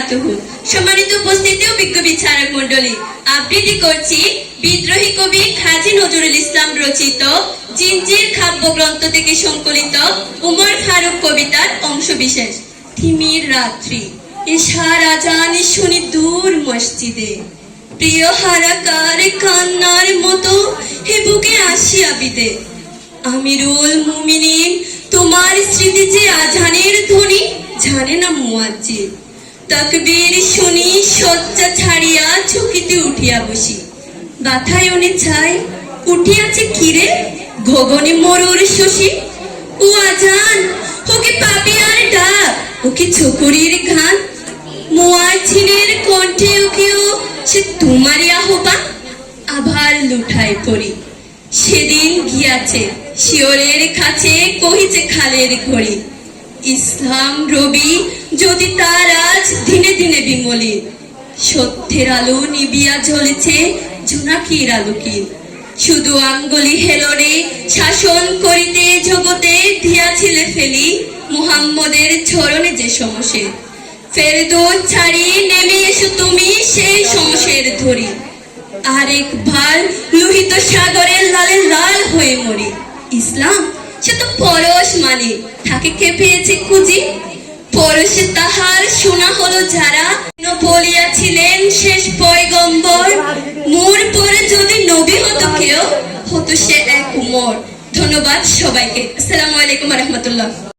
বারাকাতুহু। সম্মানিত উপস্থিতি ও বিজ্ঞ বিচারক মণ্ডলী, আবৃত্তি করছি বিদ্রোহী কবি কাজী নজরুল ইসলাম রচিত জিঞ্জির কাব্যগ্রন্থ থেকে সংকলিত উমর ফারুক কবিতার অংশবিশেষ। থিমির রাত্রি, এশার আজান শুনি দূর মসজিদে, প্রিয় হারাকার কান্নার মতো হে বুকে আসিয়া বিদে। আমিরুল মুমিনিন, তোমার স্মৃতি যে আজানের ধ্বনি জানে না মুয়াজ্জিন। তাকবীর শুনি শয্যা ছাড়িয়া ঝুঁকিতে উঠিয়া বসি, বাতায়নে ছাই উঠিয়াছে কিরে গগনে মরুর শশী। ও আজান, ওকে পাপিয়ার ডাক, ওকে চকুরির ঘান, মুয়াজ্জিনের কণ্ঠে ওকেও সে তোমারই আহ্বান। আবার লুঠায় পড়ি, সেদিন গিয়াছে শিয়রের কাছে কহিছে খালের ঘড়ি। ইসলাম রবি যদি তার আজ দিনে দিনে বিমলি, সত্যের আলো নিবিয়া জ্বলেছে জোনাকির আলোকে। শুধু আঙ্গুলি হেলরে শাসন করিতে জগতে দিয়াছিলে ফেলি, মুহাম্মদের চরণে যে সমসে। ফেরদৌস ছাড়ি নেমে এসো তুমি সেই সমসের ধরি, আরেকবার লোহিত সাগরের লালে লাল হয়ে মরি। ইসলাম সে তো পরশ মানে, তাকে কে পেয়েছে খুঁজি। পরশে তাহার শোনা হলো যারা বলিয়াছিলেন শেষ পয়গম্বর, মোর পরে যদি নবী হতো কেউ হতো সে এক উমর। ধন্যবাদ সবাইকে। আসসালামু আলাইকুম ওয়া রাহমাতুল্লাহ।